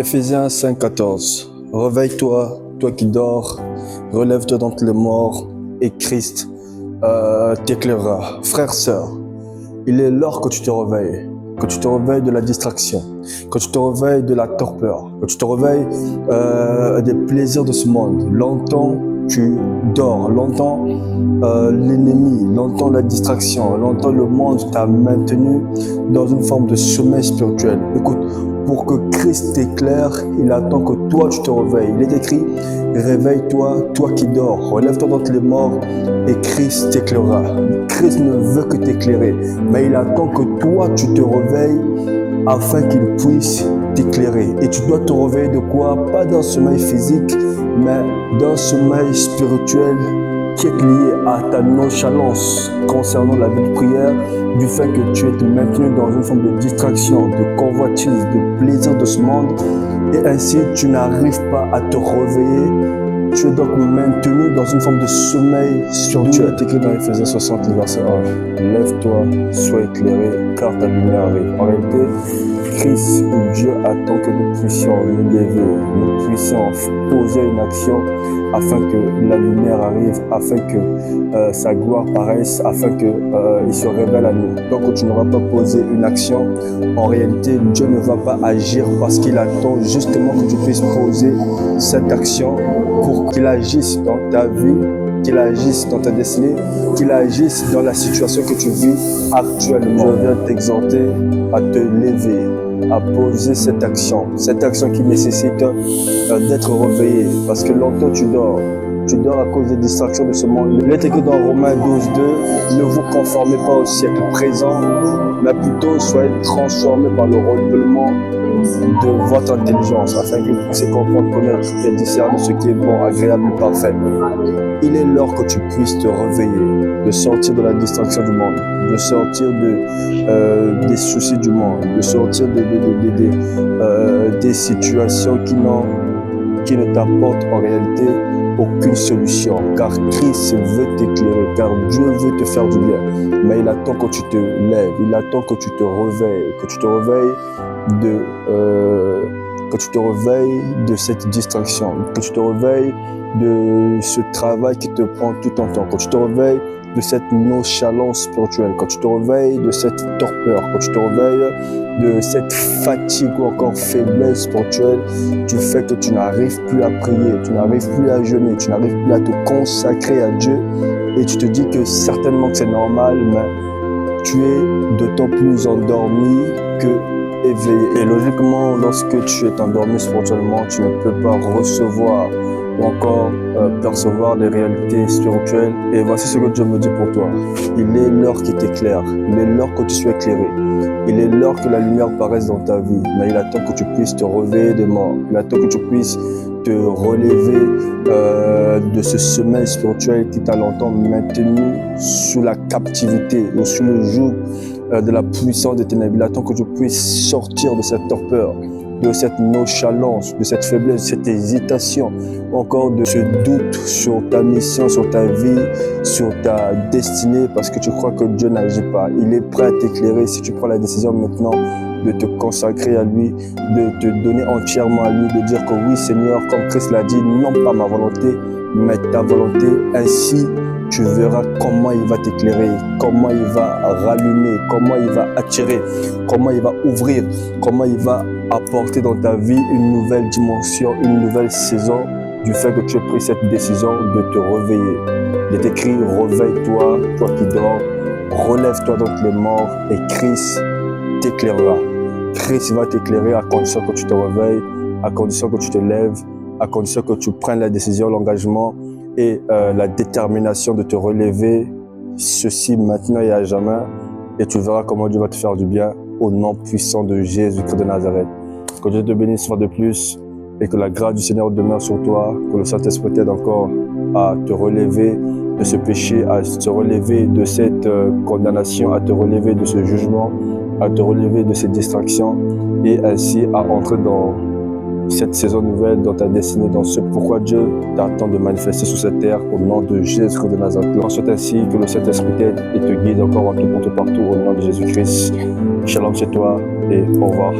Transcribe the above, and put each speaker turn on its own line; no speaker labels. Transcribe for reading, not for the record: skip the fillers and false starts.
Éphésiens 5,14. Réveille-toi, toi qui dors, relève-toi d'entre les morts, et Christ t'éclairera. Frère, sœur, il est l'heure que tu te réveilles de la distraction, que tu te réveilles de la torpeur, que tu te réveilles des plaisirs de ce monde. Longtemps, tu dors, longtemps l'ennemi, longtemps la distraction, longtemps le monde t'a maintenu dans une forme de sommeil spirituel. Écoute, pour que Christ t'éclaire, il attend que toi tu te réveilles. Il est écrit, réveille-toi, toi qui dors, relève-toi d'entre les morts et Christ t'éclairera. Christ ne veut que t'éclairer, mais il attend que toi tu te réveilles afin qu'il puisse t'éclairer. Et tu dois te réveiller de quoi? Pas d'un sommeil physique, mais d'un sommeil spirituel qui est lié à ta nonchalance concernant la vie de prière, du fait que tu es maintenu dans une forme de distraction, de convoitise, de plaisir de ce monde, et ainsi tu n'arrives pas à te réveiller. Tu es donc maintenu dans une forme de sommeil spirituel. C'est écrit dans Éphésiens 60, verset 1. Lève-toi, sois éclairé, car ta lumière arrive. En réalité, Christ ou Dieu attend que nous puissions nous lever, nous puissions poser une action afin que la lumière arrive, afin que sa gloire paraisse, afin qu'il se révèle à nous. Donc tu n'auras pas posé une action, en réalité Dieu ne va pas agir parce qu'il attend justement que tu puisses poser cette action pour qu'il agisse dans ta vie, qu'il agisse dans ta destinée, qu'il agisse dans la situation que tu vis actuellement. Je viens t'exhorter à te lever, à poser cette action qui nécessite d'être réveillé, parce que longtemps tu dors à cause des distractions de ce monde. Il est écrit dans Romains 12,2, ne vous conformez pas au siècle présent, mais plutôt soyez transformés par le renouvellement de votre intelligence, afin que vous puissiez comprendre, connaître et discerner ce qui est bon, agréable et parfait. Il est l'heure que tu puisses te réveiller, de sortir de la distraction du monde, de sortir des soucis du monde, de sortir des situations qui ne t'apportent en réalité aucune solution, car Christ veut t'éclairer, car Dieu veut te faire du bien, mais il attend que tu te lèves, il attend que tu te réveilles, que tu te réveilles de cette distraction, que tu te réveilles de ce travail qui te prend tout ton temps, que tu te réveilles de cette nonchalance spirituelle, quand tu te réveilles de cette torpeur, quand tu te réveilles de cette fatigue ou encore faiblesse spirituelle, du fait que tu n'arrives plus à prier, tu n'arrives plus à jeûner, tu n'arrives plus à te consacrer à Dieu, et tu te dis que certainement que c'est normal, mais tu es d'autant plus endormi que éveillé. Et logiquement, lorsque tu es endormi spirituellement, tu ne peux pas recevoir ou encore percevoir les réalités spirituelles. Et voici ce que Dieu me dit pour toi. Il est l'heure qui t'éclaire. Il est l'heure que tu sois éclairé. Il est l'heure que la lumière paraisse dans ta vie. Mais il attend que tu puisses te réveiller des morts. Il attend que tu puisses te relever de ce sommeil spirituel qui t'a longtemps maintenu sous la captivité ou sous le joug de la puissance des ténèbres. Il attend que tu puisses sortir de cette torpeur, de cette nonchalance, de cette faiblesse, de cette hésitation, encore de ce doute sur ta mission, sur ta vie, sur ta destinée, parce que tu crois que Dieu n'agit pas. Il est prêt à t'éclairer si tu prends la décision maintenant de te consacrer à lui, de te donner entièrement à lui, de dire que oui Seigneur, comme Christ l'a dit, non pas ma volonté, mais ta volonté. Ainsi, tu verras comment il va t'éclairer, comment il va rallumer, comment il va attirer, comment il va ouvrir, comment il va apporter dans ta vie une nouvelle dimension, une nouvelle saison, du fait que tu aies pris cette décision de te réveiller. Il est écrit, réveille-toi, toi qui dors, relève-toi d'entre les morts et Christ t'éclairera. Christ va t'éclairer à condition que tu te réveilles, à condition que tu te lèves, à condition que tu prennes la décision, l'engagement et la détermination de te relever, ceci maintenant et à jamais, et tu verras comment Dieu va te faire du bien au nom puissant de Jésus-Christ de Nazareth. Que Dieu te bénisse une fois de plus et que la grâce du Seigneur demeure sur toi, que le Saint-Esprit t'aide encore à te relever de ce péché, à te relever de cette condamnation, à te relever de ce jugement, à te relever de ces distractions et ainsi à entrer dans cette saison nouvelle, dans ta destinée, dans ce pourquoi Dieu t'attend de manifester sur cette terre au nom de Jésus-Christ de Nazareth. Je souhaite ainsi que le Saint-Esprit t'aide et te guide encore en tout partout au nom de Jésus-Christ. Shalom chez toi et au revoir.